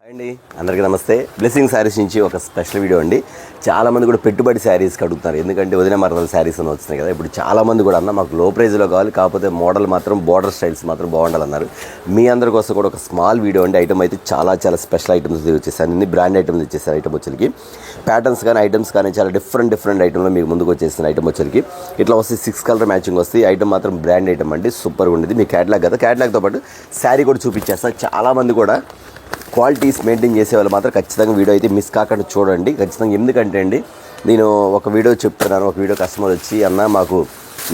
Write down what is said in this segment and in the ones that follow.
అండి అందరికీ నమస్తే. బ్లెస్సింగ్ శారీస్ నుంచి ఒక స్పెషల్ వీడియో అండి. చాలామంది కూడా పెట్టుబడి శారీస్కి అడుగుతున్నారు, ఎందుకంటే వదిన మరదల శారీస్ అని వస్తున్నాయి కదా. ఇప్పుడు చాలామంది కూడా అన్న మాకు లో ప్రైజ్లో కావాలి, కాకపోతే మోడల్ మాత్రం బార్డర్ స్టైల్స్ మాత్రం బాగుండాలన్నారు. మీ అందరి కోసం కూడా ఒక స్మాల్ వీడియో అండి. ఐటమ్ అయితే చాలా స్పెషల్ ఐటమ్స్ వచ్చేసాను, అన్ని బ్రాండ్ ఐటమ్స్ ఇచ్చేసాను. ఐటమ్ వచ్చరికి ప్యాటర్న్స్ కానీ ఐటమ్స్ కానీ చాలా డిఫరెంట్ ఐటమ్లో మీకు ముందుకు వచ్చేసిన ఐటమ్ వచ్చరికి ఇట్లా వస్తే 6 కలర్ మ్యాచింగ్ వస్తాయి. ఐటమ్ మాత్రం బ్రాండ్ ఐటమ్ అండి, సూపర్గా ఉండేది. మీ క్యాటలాగ్ కదా, క్యాటలాగ్తో పాటు శారీ కూడా చూపించేస్తాను. చాలామంది కూడా క్వాలిటీస్ మెయింటైన్ చేసే వాళ్ళు మాత్రం ఖచ్చితంగా వీడియో అయితే మిస్ కాకుండా చూడండి ఖచ్చితంగా. ఎందుకంటే అండి నేను ఒక వీడియో చెప్తున్నాను, ఒక వీడియో కస్టమర్ వచ్చి అన్న మాకు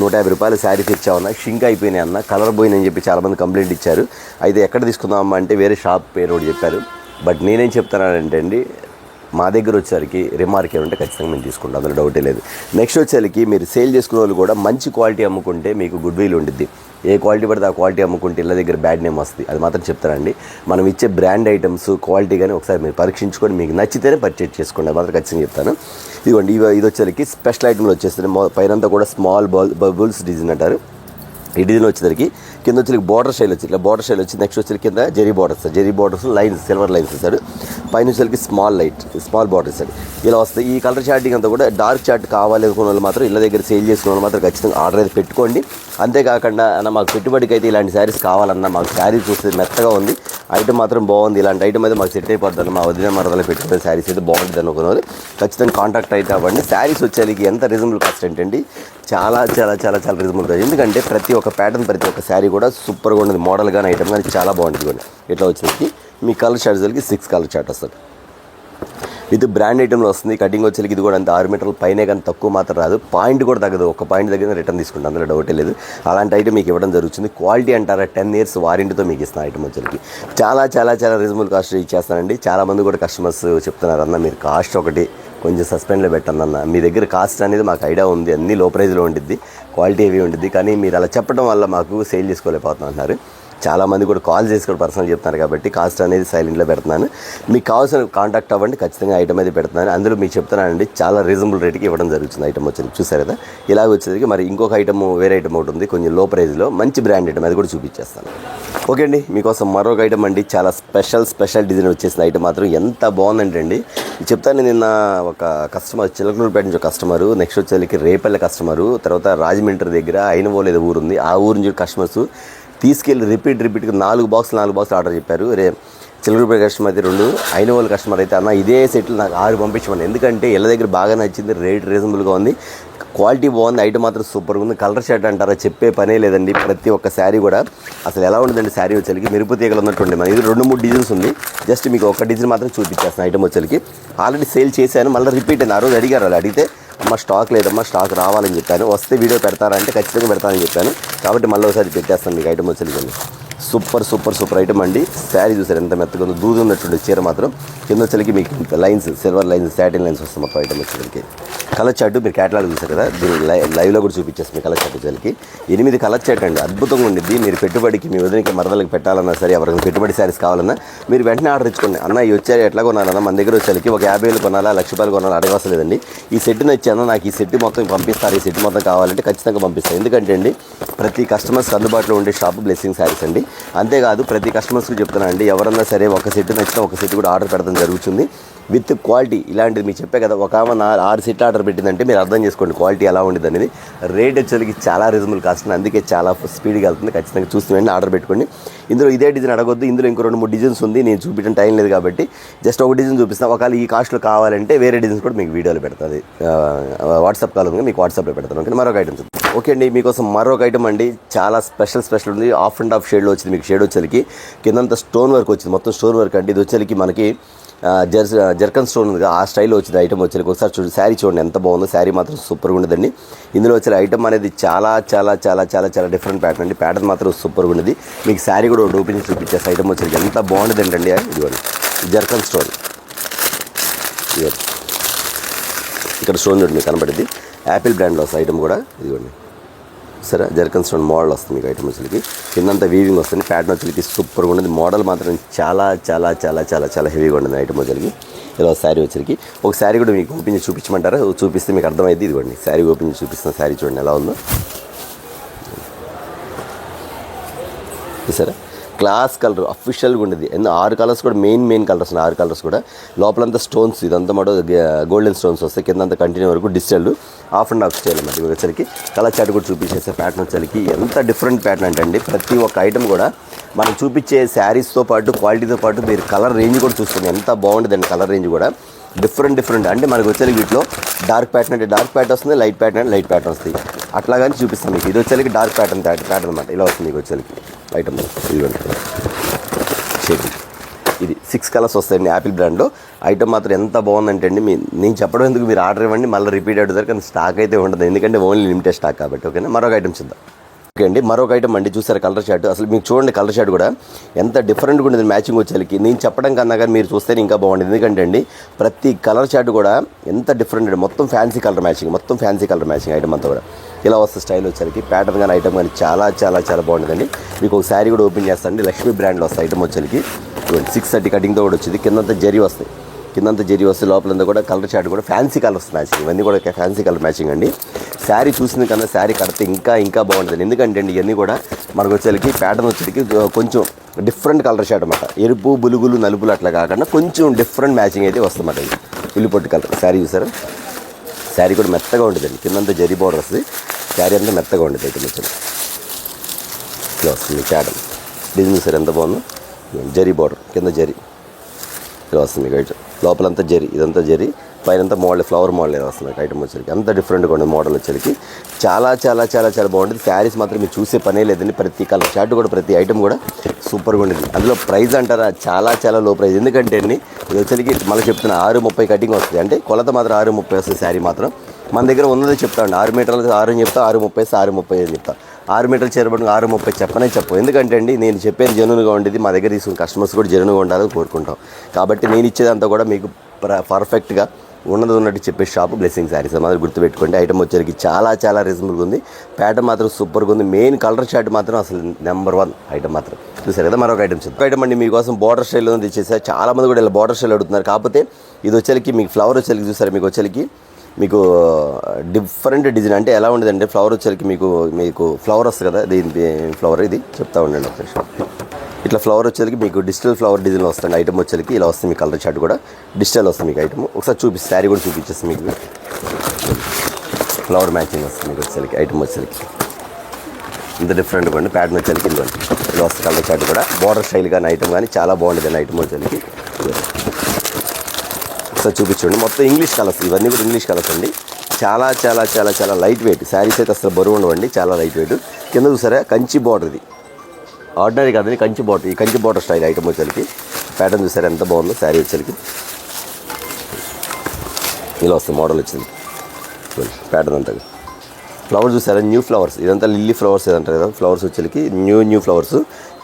150 రూపాయలు శారీస్ ఇచ్చామన్నా, షింక్ అయిపోయినాయి అన్న, కలర్ పోయినాయని చెప్పి చాలామంది కంప్లైంట్ ఇచ్చారు. అయితే ఎక్కడ తీసుకుందామమ్మా అంటే వేరే షాప్ పేరు కూడా చెప్పారు. బట్ నేనేం చెప్తున్నానంటే అండి, మా దగ్గర వచ్చేసరికి రిమార్క్ ఏమంటే ఖచ్చితంగా మేము తీసుకుంటాం, అందులో డౌటే లేదు. నెక్స్ట్ వచ్చేసరికి మీరు సేల్ చేసుకునే వాళ్ళు కూడా మంచి క్వాలిటీ అమ్ముకుంటే మీకు గుడ్ విల్ ఉండిద్ది. ఏ క్వాలిటీ పడితే ఆ క్వాలిటీ అమ్ముకుంటే ఇళ్ళ దగ్గర బ్యాడ్ నేమ్ వస్తుంది. అది మాత్రం చెప్తానండి. మనం ఇచ్చే బ్రాండ్ ఐటమ్స్ క్వాలిటీ కానీ ఒకసారి మీరు పరీక్షించుకొని మీకు నచ్చితేనే పర్చేజ్ చేసుకోండి, అది మాత్రం ఖచ్చితంగా చెప్తాను. ఇదిగోండి, ఇది వచ్చేసరికి స్పెషల్ ఐటమ్లో వచ్చేస్తుంది. పైనంతా కూడా స్మాల్ బబుల్స్ డిజైన్ అంటారు. ఈ డిజైన్ వచ్చేసరికి కింద వచ్చి బార్డర్ స్టైల్ వచ్చి ఇట్లా బార్డర్ స్టైల్ వచ్చి, నెక్స్ట్ వచ్చి కింద zari borders lines silver lines ఇస్తాడు. పైన వచ్చేసరికి స్మాల్ బార్డర్ ఇస్తాడు. ఇలా వస్తాయి. ఈ కలర్ చార్టింగ్ అంతా కూడా డార్క్ చార్ట్ కావాలి అనుకున్న వాళ్ళు మాత్రం ఇళ్ళ దగ్గర సేల్ చేసుకున్న వాళ్ళు మాత్రం ఖచ్చితంగా ఆర్డర్ అయితే పెట్టుకోండి. అంతేకాకుండా అన్న మాకు పెట్టుబడికి అయితే ఇలాంటి శారీస్ కావాలన్నా, మాకు శారీ చూస్తే మెత్తగా ఉంది, ఐటమ్ మాత్రం బాగుంది, ఇలాంటి ఐటమ్ అయితే మాకు సెట్ అయిపోద్ది, మా వదిన మరదలు పెట్టుకునే శారీస్ అయితే బాగుంటుంది అనుకున్న వాళ్ళు ఖచ్చితంగా కాంటాక్ట్ అయితే అవ్వండి. శారీస్ వచ్చేసరికి ఎంత రీజనబుల్ కాస్ట్ ఏంటండి, చాలా రీజనబుల్ కాస్ట్. ఎందుకంటే ప్రతి ఒక్క ప్యాటర్న్, ప్రతి ఒక్క శారీ కూడా సూపర్గా ఉండదు. మోడల్ కానీ ఐటమ్ కానీ చాలా బాగుంటుంది. కూడా ఇట్లా వచ్చేసరికి మీ కలర్ షార్ట్స్కి 6 కలర్ చార్ట్ వస్తుంది. ఇది బ్రాండ్ ఐటెంలో వస్తుంది. కటింగ్ వచ్చేసరికి ఇది కూడా అంత 6 మీటర్ల పైనే కానీ తక్కువ మాత్రం రాదు. పాయింట్ కూడా తగ్గదు, ఒక పాయింట్ దగ్గర రిటర్న్ తీసుకుంటాం, అందులో డౌటే లేదు. అలాంటి ఐటమ్ మీకు ఇవ్వడం జరుగుతుంది. క్వాలిటీ అంటారా 10 years వారంటీతో మీకు ఇస్తున్న ఐటమ్ వచ్చేసరికి చాలా రీజనబుల్ కాస్ట్ ఇచ్చేస్తానండి. చాలామంది కూడా కస్టమర్స్ చెప్తున్నారు, అన్న మీరు కాస్ట్ ఒకటి కొంచెం సస్పెండ్లో పెట్టండి అన్న, మీ దగ్గర కాస్ట్ అనేది మాకు ఐడియా ఉంది, అన్నీ లో ప్రైజ్లో ఉండిద్ది, క్వాలిటీ హెవీ ఉండిద్ది, కానీ మీరు అలా చెప్పడం వల్ల మాకు సేల్ చేసుకోలేకపోతున్నాం అన్నారు. చాలామంది కూడా కాల్ చేసి కూడా పర్సనల్ చెప్తున్నారు, కాబట్టి కాస్ట్ అనేది సైలెంట్లో పెడుతున్నాను. మీకు కావాల్సిన కాంటాక్ట్ అవ్వండి, ఖచ్చితంగా ఐటమ్ అయితే పెడుతున్నాను. అందులో మీకు చెప్తున్నానండి, చాలా రీజనబుల్ రేట్కి ఇవ్వడం జరుగుతుంది. ఐటమ్ వచ్చేది చూసారు కదా, ఇలాగ వచ్చేసరికి మరి ఇంకొక ఐటమ్, వేరే ఐటమ్ ఒకటి ఉంది కొంచెం లో ప్రైజ్లో, మంచి బ్రాండ్ ఐటమ్, అది కూడా చూపించేస్తాను. ఓకే అండి, మీకోసం మరొక ఐటమ్ అండి, చాలా స్పెషల్ డిజైన్ వచ్చేసిన ఐటమ్ మాత్రం ఎంత బాగుందంటే అండి చెప్తాను. నిన్న ఒక కస్టమర్ చిలకలూరుపేట నుంచి కస్టమరు, నెక్స్ట్ వచ్చేసరికి రేపల్లె కస్టమరు, తర్వాత రాజమండ్రి దగ్గర అయినవోలు ఏదో ఊరు ఉంది, ఆ ఊరు నుంచి కస్టమర్స్ తీసుకెళ్ళి రిపీట్గా 4 బాక్సులు ఆర్డర్ చెప్పారు. చిలకలూరుపేట కస్టమర్ అయితే 2, అయినవోలు కస్టమర్ అయితే అన్న ఇదే సెట్లు నాకు 6 పంపించమని, ఎందుకంటే ఇళ్ళ దగ్గర బాగా నచ్చింది, రేట్ రీజనబుల్గా ఉంది, క్వాలిటీ బాగుంది, ఐటమ్ మాత్రం సూపర్గా ఉంది. కలర్ షర్ట్ అంటారా చెప్పే పనే లేదండి. ప్రతి ఒక్క శారీ కూడా అసలు ఎలా ఉండదండి, శారీ వచ్చేసరికి మెరుపు తీగలు ఉన్నట్టుండే. మన ఇది 2-3 డిజైన్స్ ఉంది, జస్ట్ మీకు ఒక డిజైన్ మాత్రం చూపించేస్తాను. ఐటమ్ వచ్చేసరికి ఆల్రెడీ సేల్ చేశాను, మళ్ళీ రిపీట్ అయింది. ఆ రోజు అడిగారు, వాళ్ళు అడిగితే అమ్మ స్టాక్ లేదమ్మా, స్టాక్ రావాలని చెప్పాను, వస్తే వీడియో పెడతారా అంటే ఖచ్చితంగా పెడతానని చెప్పాను, కాబట్టి మళ్ళీ ఒకసారి పెట్టేస్తాను మీకు. ఐటమ్ వచ్చేసరికి సూపర్ ఐటమ్ అండి. శారీ చూసారు ఎంత మెత్తగా ఉందో, దూది ఉన్నట్టుండే చీర మాత్రం. కింద వచ్చేసరికి మీకు lines silver lines satin lines వస్తాయి మొత్తం. ఐటమ్ వచ్చేసరికి కలర్ చార్ట్ మీరు క్యాటలాగ్ చూసారు కదా, దీన్ని లైవ్లో కూడా చూపించేస్తాం. మీ కలర్ చార్ట్ వచ్చేసరికి 8 కలర్ చార్ట్ అండి, అద్భుతంగా ఉండిద్ది. మీరు పెట్టుబడికి మీ వదినకి మరదలకి పెట్టాలన్నా సరే, ఎవరికి పెట్టుబడి శారీస్ కావాలన్నా మీరు వెంటనే ఆర్డర్ ఇచ్చుకోండి. అన్న ఈ వచ్చారు ఎట్లా కొనాలన్నా, మన దగ్గర వచ్చేసరికి ఒక 50,000 కొనాలా, 1,00,000 కొనాలా అడగవసరం లేదండి. ఈ సెట్ నచ్చాను, నాకు ఈ సెట్ మొత్తం పంపిస్తారు, ఈ సెట్ మొత్తం కావాలంటే ఖచ్చితంగా పంపిస్తాను. ఎందుకంటే అండి ప్రతి కస్టమర్స్ అందుబాటులో ఉండే షాప్ బ్లెస్సింగ్ శారీస్ అండి. అంతేకాదు ప్రతి కస్టమర్స్కి చెప్తున్నా అండి, ఎవరన్నా సరే ఒక సెట్ నచ్చినా ఒక సెట్ కూడా ఆర్డర్ పెడతాం జరుగుతుంది, విత్ క్వాలిటీ. ఇలాంటిది మీకు చెప్పే కదా, ఒక ఆమె 6 సెట్లు ఆర్డర్ పెట్టిందంటే మీరు అర్థం చేసుకోండి క్వాలిటీ ఎలా ఉండేది అనేది. రేట్ వచ్చేసరికి చాలా రీజనబుల్ కాస్ట్, అందుకే చాలా స్పీడ్గా వెళ్తుంది. ఖచ్చితంగా చూస్తున్నాండి, ఆర్డర్ పెట్టుకోండి. ఇందులో ఇదే డిజైన్ అడగొద్దు, ఇందులో ఇంకో 2-3 డిజైన్స్ ఉంది, నేను చూపించడం టైం లేదు కాబట్టి జస్ట్ ఒక డిజైన్ చూపిస్తాను. ఒకవేళ ఈ కాస్ట్లో కావాలంటే వేరే డిజైన్స్ కూడా మీకు వీడియోలో పెడుతుంది, వాట్సాప్ కాల్ ఉంది, మీకు వాట్సాప్లో పెడతాను. ఓకే, మరొక ఐటమ్ చూద్దాం. ఓకే అండి, మీకోసం మరొక ఐటమ్ అండి, చాలా స్పెషల్ ఉంది. ఆఫ్ అండ్ ఆఫ్ షేడ్లో వచ్చింది. మీకు షేడ్ వచ్చేసరికి కిందంతా స్టోన్ వర్క్ వచ్చింది, మొత్తం స్టోన్ వర్క్ అండి. ఇది వచ్చేసరికి మనకి జర్కన్ స్టోన్ ఉంది, ఆ స్టైల్లో వచ్చింది ఐటమ్ వచ్చేసరికి. ఒకసారి చూడండి, శారీ చూడండి ఎంత బాగుందో, శారీ మాత్రం సూపర్గా ఉండదండి. ఇందులో వచ్చే ఐటమ్ అనేది చాలా డిఫరెంట్ ప్యాటర్న్ అండి. ప్యాటర్న్ మాత్రం సూపర్గా ఉండేది. మీకు శారీ కూడా ఓపెన్ చేసి చూపించేసి ఐటమ్ వచ్చేసరికి ఎంత బాగుంటుంది అండి. ఇదిగోండి జర్కన్ స్టోన్, ఇక్కడ స్టోన్ చూడండి మీకు కనబడింది. యాపిల్ బ్రాండ్లో వస్తుంది ఐటమ్ కూడా. ఇదిగోండి సరే, జర్కన్ స్టోన్ మోడల్ వస్తుంది మీకు ఐటమ్ వచ్చేసరికి. కిందంతా వీవింగ్ వస్తుంది, ప్యాటర్న్ వచ్చేసరికి సూపర్గా ఉండదు. మోడల్ మాత్రం చాలా హెవీగా ఉండదు ఐటమ్ వచ్చేసరికి. ఇలా శారీ వచ్చేసరికి ఒక శారీ కూడా మీకు ఓపెన్ చేసి చూపించమంటారా, చూపిస్తే మీకు అర్థమైంది. ఇదిగోండి శారీ ఓపెన్ చేసి చూపిస్తున్న శారీ చూడండి ఎలా ఉందో చూసారా. క్లాస్ కలర్ అఫీషియల్గా ఉండేది. 6 కలర్స్ కూడా మెయిన్ కలర్స్ ఉన్నాయి. 6 కలర్స్ కూడా లోపలంతా స్టోన్స్, ఇదంతా మాట గోల్డెన్ స్టోన్స్ వస్తాయి. కిందంతా కంటిన్యూ వరకు digital of and of style అన్నమాట. వచ్చరికి కలర్ చార్ట్ కూడా చూపించేసే ప్యాటర్న్ వచ్చరికి ఎంత డిఫరెంట్ ప్యాటర్న్ అంటే అండి, ప్రతి ఒక్క ఐటమ్ కూడా మనం చూపించే శారీస్తో పాటు క్వాలిటీతో పాటు మీరు కలర్ రేంజ్ కూడా చూస్తుంది ఎంత బాగుంటుందండి. కలర్ రేంజ్ కూడా డిఫరెంట్ అంటే మనకు వచ్చేది వీటిలో డార్క్ ప్యాటర్న్ అంటే డార్క్ ప్యాటర్న్ వస్తుంది, లైట్ ప్యాటర్న్ అంటే లైట్ ప్యాటర్న్ వస్తుంది. అట్లాగని చూపిస్తాను మీకు. ఇది వచ్చేకి డార్క్ ప్యాటర్న్ అనమాట. ఇలా వస్తుంది మీకు వచ్చేకి ఐటమ్. ఇదిగోండి షేప్. ఇది 6 కలర్స్ వస్తాయండి యాపిల్ బ్రాండ్లో. ఐటమ్ మాత్రం ఎంత బాగుందంటే అండి, నేను చెప్పడం ఎందుకు, మీరు ఆర్డర్ ఇవ్వండి, మళ్ళీ రిపీట్ అవుతారు. కానీ స్టాక్ అయితే ఉండదు, ఎందుకంటే ఓన్లీ లిమిటెడ్ స్టాక్ కాబట్టి. ఓకేనా, మరొక ఐటమ్ చూద్దాం. ఓకే అండి, మరొక ఐటమ్ అండి. చూసారు కలర్ షార్ట్. అసలు మీకు చూడండి కలర్ షార్ట్ కూడా ఎంత డిఫరెంట్గా ఉండేది మ్యాచింగ్ వచ్చేకి. నేను చెప్పడం కన్నా కానీ మీరు చూస్తేనే ఇంకా బాగుండేది. ఎందుకంటే అండి ప్రతి కలర్ షార్ట్ కూడా ఎంత డిఫరెంట్ అండి. మొత్తం ఫ్యాన్సీ కలర్ మ్యాచింగ్ ఐటమ్ అంతా కూడా ఇలా వస్తుంది. స్టైల్ వచ్చేసరికి ప్యాటర్న్ కానీ ఐటమ్ కానీ చాలా బాగుంటుందండి. మీకు ఒక శారీ కూడా ఓపెన్ చేస్తానండి. లక్ష్మీ బ్రాండ్లో వస్తాయి ఐటమ్ వచ్చేకి. 630 కటింగ్తో కూడా వచ్చింది. కిందంతా జరీ వస్తాయి. లోపలంతా కూడా కలర్ షార్ట్ కూడా ఫ్యాన్సీ కలర్స్ మ్యాచింగ్. ఇవన్నీ కూడా ఫ్యాన్సీ కలర్ మ్యాచింగ్ అండి. శారీ చూసిన కన్నా శారీ కడితే ఇంకా బాగుంటుంది. ఎందుకంటే అండి ఇవన్నీ కూడా మనకు వచ్చేకి ప్యాటర్న్ వచ్చేకి కొంచెం డిఫరెంట్ కలర్ షార్ట్ అనమాట. ఎరుపు, బులుగులు, నలుపులు అట్లా కాకుండా కొంచెం డిఫరెంట్ మ్యాచింగ్ అయితే వస్తుందన్నమాట. ఇది ఉల్లిపొట్టు కలర్ శారీ చూసారా. శారీ కూడా మెత్తగా ఉంటుందండి. కిందంతా జరీ బోర్డర్ వస్తుంది. శారీ అంతా మెత్తగా ఉంటుంది. అయితే వచ్చి ఇలా వస్తుంది ప్యాటర్న్. డిజైన్ చూసారు ఎంత బాగుందో. జరీ బోర్డర్, కింద జరీ ఇలా వస్తుంది మీకు ఐటమ్. లోపలంతా జరీ, ఇదంతా జరీ, పైనంతా మోడల్ ఫ్లవర్ మోడల్ ఏదో వస్తుంది ఐటమ్ వచ్చేకి. అంత డిఫరెంట్గా ఉండదు మోడల్ వచ్చేకి. చాలా బాగుంటుంది. శారీస్ మాత్రం మీరు చూసే పనే లేదండి. ప్రతి కలర్ షార్ట్ కూడా ప్రతి ఐటమ్ కూడా సూపర్గా ఉండేది. అందులో ప్రైస్ అంటారా చాలా లో ప్రైస్. ఎందుకంటే అండి ఇది వచ్చేకి మళ్ళీ చెప్తున్నా 630 కటింగ్ వస్తుంది. అంటే కొలత మాత్రం 630 వస్తుంది. శారీ మాత్రం మన దగ్గర ఉన్నదే చెప్తాను. 6 మీటర్లు 6 అని చెప్తా, 630 630 అని చెప్తా. 6 మీటర్లు చేరబడి 630 చెప్పు. ఎందుకంటే అండి నేను చెప్పేది జెన్యూన్గా ఉండేది. మా దగ్గర తీసుకున్న కస్టమర్స్ కూడా జెన్యూన్గా ఉండాలని కోరుకుంటాం. కాబట్టి నేను ఇచ్చేదంతా కూడా మీకు పర్ఫెక్ట్గా ఉన్నట్టు చెప్పే షాపు బ్లెస్సింగ్ శారీస్ మాత్రం గుర్తుపెట్టుకోండి. ఐటమ్ వచ్చేకి చాలా రీజనబుల్గా ఉంది. ప్యాటర్న్ మాత్రం సూపర్గా ఉంది. మెయిన్ కలర్ షార్ట్ మాత్రం అసలు నెంబర్ 1 ఐటమ్ మాత్రం. చూసారు కదా. మరొక ఐటమ్ చూద్దాం. ఐటమ్ అండి మీకోసం బార్డర్ స్టైల్లో తెచ్చేసారు. చాలామంది కూడా ఇలా బార్డర్ స్టైల్ అడుగుతున్నారు. కాకపోతే ఇది వచ్చేకి మీకు ఫ్లవర్ వచ్చేకి చూసారు. మీకు వచ్చేకి మీకు డిఫరెంట్ డిజైన్. అంటే ఎలా ఉండదంటే ఫ్లవర్ వచ్చేకి మీకు ఫ్లవర్ వస్తుంది కదా. దీని ఫ్లవర్ ఇది చెప్తా ఉండండి ఒక నిమిషం. ఇట్లా ఫ్లవర్ వచ్చేకి మీకు డిజిటల్ ఫ్లవర్ డిజైన్ వస్తుంది. ఐటమ్ వచ్చేకి ఇలా వస్తుంది. మీ కలర్ చార్ట్ కూడా డిజిటల్ వస్తుంది మీకు ఐటమ్. ఒకసారి చూపిస్తే శారీ కూడా చూపించేస్తుంది. మీకు ఫ్లవర్ మ్యాచింగ్ వస్తుంది మీకు వచ్చేకి. ఐటమ్ వచ్చేకి ఇంత డిఫరెంట్గా ఉండి ప్యాటర్న్ వచ్చేకి ఇలా వస్తుంది. కలర్ చార్ట్ కూడా బార్డర్ స్టైల్ కానీ ఐటమ్ కానీ చాలా బాగుంటుంది ఐటమ్ వచ్చేకి. ఒకసారి చూపించండి. మొత్తం ఇంగ్లీష్ కలర్స్. ఇవన్నీ కూడా ఇంగ్లీష్ కలర్స్ అండి. చాలా లైట్ వెయిట్. శారీస్ అయితే అసలు బరువు ఉండవండి. చాలా లైట్ వెయిట్. కింద చూసారా కంచి బార్డర్. ఇది ఆర్డినరీ కాదండి, కంచి బార్డర్. ఈ కంచి బార్డర్ స్టైల్ ఐటమ్ వచ్చేకి. ప్యాటర్న్ చూసారా ఎంత బాగుందో. శారీ వచ్చేకి ఇలా వస్తుంది. మోడల్ వచ్చింది ప్యాటర్న్ అంతా. ఫ్లవర్ చూసారా న్యూ ఫ్లవర్స్. ఇదంతా లిల్లీ ఫ్లవర్స్ ఏదంటారు కదా. ఫ్లవర్స్ వచ్చేకి న్యూ ఫ్లవర్స్,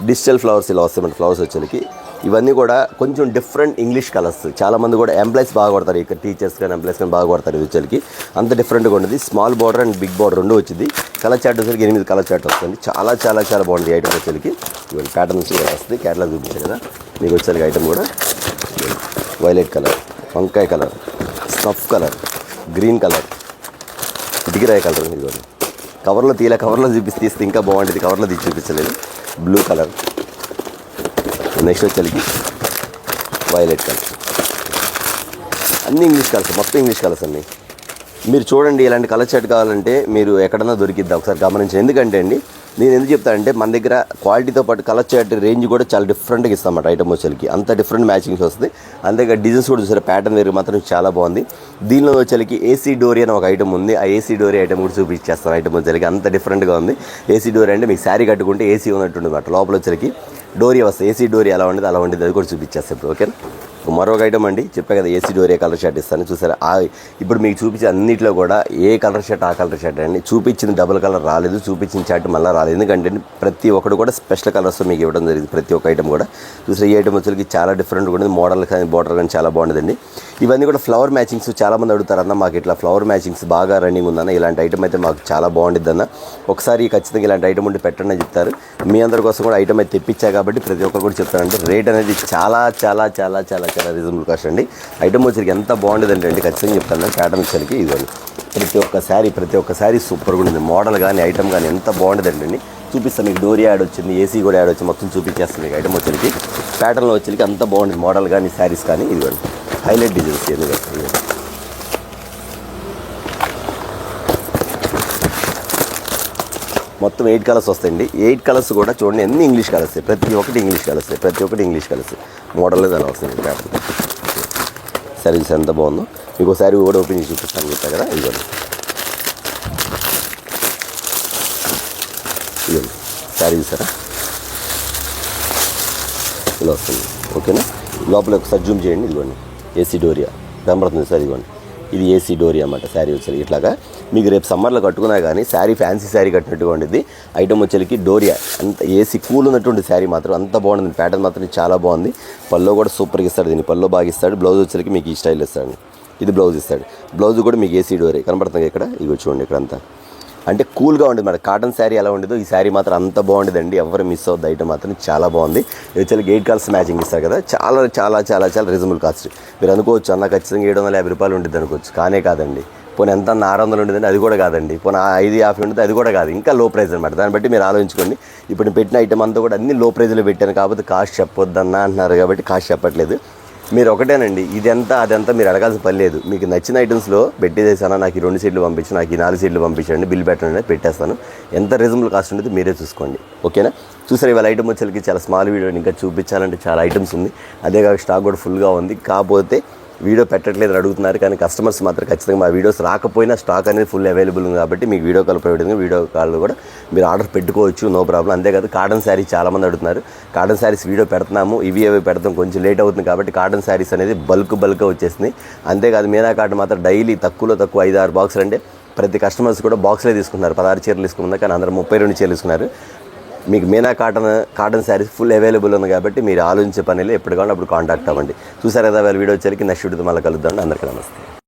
డిజిటల్ ఫ్లవర్స్ ఇలా వస్తాయి మన ఫ్లవర్స్ వచ్చేకి. ఇవన్నీ కూడా కొంచెం డిఫరెంట్ ఇంగ్లీష్ కలర్స్. చాలామంది కూడా ఎంప్లాయీస్ బాగా కొడతారు. ఇక్కడ టీచర్స్ కానీ ఎంప్లాయీస్ కానీ బాగా కొడతారు. ఇది వచ్చేకి అంత డిఫరెంట్గా ఉండేది. Small border and big border రెండు వచ్చింది. కలర్ చార్ట్ వచ్చేకి 8 కలర్ చార్ట్ వస్తుంది. చాలా బాగుంది ఐటమ్ వచ్చేకి. ఇవన్నీ ప్యాటర్న్ వచ్చి వస్తుంది. క్యాటలాగ్ చూపించారు కదా మీకు వచ్చేకి. ఐటమ్ కూడా వైలెట్ కలర్, వంకాయ colour, snuff colour, green colour, దిగిరాయ కలర్. ఇదిగోండి కవర్లో తీస్తే ఇంకా బాగుంటుంది. కవర్లో తీసి చూపించలేదు. Blue colour. నెక్స్ట్ వచ్చేకి వైలెట్ కలర్. అన్ని ఇంగ్లీష్ కలర్స్, మొత్తం ఇంగ్లీష్ కలర్స్ అన్నీ. మీరు చూడండి ఇలాంటి కలర్ చార్ట్ కావాలంటే మీరు ఎక్కడన్నా దొరికిద్దాం ఒకసారి గమనించండి. ఎందుకంటే అండి నేను ఎందుకు చెప్తానంటే మన దగ్గర క్వాలిటీతో పాటు కలర్ చార్ట్ రేంజ్ కూడా చాలా డిఫరెంట్గా ఇస్తామన్నమాట. ఐటమ్ వచ్చేకి అంత డిఫరెంట్ మ్యాచింగ్స్ వస్తుంది. అంతేగా డిజైన్స్ కూడా చూసారు. ప్యాటర్న్ వేరు మాత్రం చాలా బాగుంది. దీనిలో వచ్చేకి ఏసీ డోరీ అని ఒక ఐటమ్ ఉంది. ఆ ఏసీ డోరీ ఐటమ్ కూడా చూపించేస్తాను. ఐటమ్ వచ్చేకి అంత డిఫరెంట్గా ఉంది. ఏసీ డోరీ అంటే మీకు శారీ కట్టుకుంటే ఏసీ ఉన్నట్టు అన్నమాట. లోపల వచ్చేకి డోరీ వస్తుంది. ఏసీ డోరీ ఎలా ఉండేది అలా ఉండేది. అది కూడా చూపించేస్తాను ఇప్పుడు. ఓకే. మరొక ఐటమ్ అండి చెప్పా కదా ఏసీ డోరీ కలర్ షర్ట్ ఇస్తాను. చూసారా ఇప్పుడు మీకు చూపించే అన్నింటిలో కూడా ఏ కలర్ షర్ట్ ఆ కలర్ షర్ట్ అండి. చూపించింది డబుల్ కలర్ రాలేదు, చూపించిన షర్ట్ మళ్ళీ రాలేదు. ఎందుకంటే ప్రతి ఒక్కటి కూడా స్పెషల్ కలర్స్ మీకు ఇవ్వడం జరిగింది. ప్రతి ఒక్క ఐటమ్ కూడా చూసారా. ఈ ఐటమ్ వచ్చేకి చాలా డిఫరెంట్గా ఉంటుంది. మోడల్ కానీ బార్డర్ కానీ చాలా బాగుంటుందండి. ఇవన్నీ కూడా ఫ్లవర్ మ్యాచింగ్స్. చాలామంది అడుగుతారు అన్న మాకు ఇట్లా ఫ్లవర్ మ్యాచింగ్స్ బాగా రన్నింగ్ ఉందన్న, ఇలాంటి ఐటమ్ అయితే మాకు చాలా బాగుంటుంది అన్న, ఒకసారి ఖచ్చితంగా ఇలాంటి ఐటమ్ ఉంటే పెట్టండి అని చెప్తారు. మీ అందరి కోసం కూడా ఐటమ్ అయితే తెప్పించా కాబట్టి ప్రతి ఒక్కరు కూడా చెప్తారంటే రేట్ అనేది చాలా రీజనబుల్ కాస్ట్ అండి. ఐటమ్ వచ్చేకి ఎంత బాగుండేదంటే అండి ఖచ్చితంగా చెప్తాను. ప్యాటర్న్ వచ్చేకి ఇదిగోండి. ప్రతి ఒక్క శారీ సూపర్గా ఉంటుంది. మోడల్ కానీ ఐటమ్ కానీ ఎంత బాగుండేదండి. చూపిస్తాను మీకు. డోరీ యాడ్ వచ్చింది, ఏసీ కూడా యాడ్ వచ్చింది, మొత్తం చూపించేస్తాను మీకు. ఐటమ్ వచ్చేకి ప్యాటర్న్లో వచ్చేకి అంత బాగుంటుంది. మోడల్ కానీ శారీస్ కానీ ఇదిగోండి హైలైట్ డిజైన్స్ ఎందుకంటే మొత్తం 8 కలర్స్ వస్తాయండి. 8 కలర్స్ కూడా చూడండి ఎన్ని ఇంగ్లీష్ కలర్స్, ప్రతి ఒక్కటి ఇంగ్లీష్ కలర్స్. మోడల్ అలా వస్తుంది ప్యాటర్న్. శారీస్ ఎంత బాగుందో మీకు శారీ కూడా ఓపెన్ చేసి చూపిస్తాను చెప్పా కదా. ఇదిగోండి శారీ చూసారా ఇలా వస్తుంది. ఓకేనా, లోపల ఒకసారి జూమ్ చేయండి. ఇదిగోండి ఏసీ డోరియా కనబడుతుంది సార్. ఇదిగోండి ఇది ఏసీ డోరియా అన్నమాట. శారీ వచ్చేది ఇట్లాగా మీకు రేపు సమ్మర్లో కట్టుకున్నా కానీ శారీ ఫ్యాన్సీ శారీ కట్టినట్టుగా ఉండేది. ఐటమ్ వచ్చేకి డోరియా అంత ఏసీ కూల్ ఉన్నటువంటి శారీ మాత్రం అంత బాగుంటుంది. ప్యాటర్న్ మాత్రం చాలా బాగుంది. పల్లో కూడా సూపర్గా ఇస్తాడు, దీన్ని పల్లో బాగా ఇస్తాడు. బ్లౌజ్ వచ్చేకి మీకు ఈ స్టైల్ ఇస్తాడు. ఇది బ్లౌజ్ ఇస్తాడు. బ్లౌజ్ కూడా మీకు ఏసీ డోరియా కనబడుతుంది ఇక్కడ. ఇవి చూడండి ఇక్కడంతా అంటే కూల్గా ఉండేది మరి. కాటన్ శారీ ఎలా ఉండేదో ఈ శారీ మాత్రం అంత బాగుండేదండి. ఎవరు మిస్ అవుద్ది. ఐటమ్ మాత్రం చాలా బాగుంది. వచ్చేకి 8 కలర్స్ మ్యాచింగ్ ఇస్తారు కదా. చాలా చాలా చాలా చాలా రీజనబుల్ కాస్ట్. మీరు అనుకోవచ్చు అన్న ఖచ్చితంగా 750 రూపాయలు ఉంటుంది అనుకోవచ్చు. కానే కాదండి. పోనీ ఎంత 600 ఉండేదండి, అది కూడా కాదండి. పోనీ 550 ఉంటుంది, అది కూడా కాదు. ఇంకా లో ప్రైస్ అనమాట. దాన్ని బట్టి మీరు ఆలోచించుకోండి. ఇప్పుడు నేను పెట్టిన ఐటమ్ అంతా కూడా అన్ని లో ప్రైజ్లో పెట్టాను కాబట్టి కాస్ట్ చెప్పొద్దన్నా అంటున్నారు కాబట్టి కాస్ట్ చెప్పట్లేదు. మీరు ఒకటేనండి, ఇదంతా అదంతా మీరు అడగాల్సిన పని లేదు. మీకు నచ్చిన ఐటమ్స్లో పెట్టేసేసాను, నాకు ఈ 2 సీట్లు పంపించు, నాకు ఈ 4 సీట్లు పంపించండి, బిల్ పెట్టండి, పెట్టేస్తాను. ఎంత రీజనబుల్ కాస్ట్ ఉండేది మీరే చూసుకోండి. ఓకేనా, చూసారు ఇవాళ ఐటమ్ వచ్చేకి చాలా స్మాల్ వీడియో. ఇంకా చూపించాలంటే చాలా ఐటమ్స్ ఉంది. అదే కాక స్టాక్ కూడా ఫుల్గా ఉంది. కాకపోతే వీడియో పెట్టట్లేదు అడుగుతున్నారు, కానీ కస్టమర్స్ మాత్రం ఖచ్చితంగా మా వీడియోస్ రాకపోయినా స్టాక్ అనేది ఫుల్ అవైలబుల్ ఉంది కాబట్టి మీకు video call provide, video call కూడా మీరు ఆర్డర్ పెట్టుకోవచ్చు, నో ప్రాబ్లం. అంతేకాదు కాటన్ శారీ చాలామంది అడుగుతున్నారు. కాటన్ శారీస్ వీడియో పెడుతున్నాము, ఇవి పెడతాం, కొంచెం లేట్ అవుతుంది కాబట్టి కాటన్ శారీస్ అనేది బల్క్గా వచ్చేసింది. అంతేకాదు మీనా కాటన్ మాత్రం డైలీ తక్కువలో తక్కువ 5-6 బాక్సులు అంటే ప్రతి కస్టమర్స్ కూడా బాక్స్లే తీసుకున్నారు. 16 చీరలు తీసుకున్నారు, కానీ అందరూ 32 చీరలు తీసుకున్నారు. మీకు Meena cotton saris full available ఉంది కాబట్టి మీరు ఆలోచించే పనిలో ఎప్పుడు కావాలో అప్పుడు కాంటాక్ట్ అవ్వండి. చూసారు కదా వీడియో వచ్చేసరికి నెక్స్ట్ వీడియోతో మళ్ళీ కలుద్దాం. అందరికీ నమస్తే.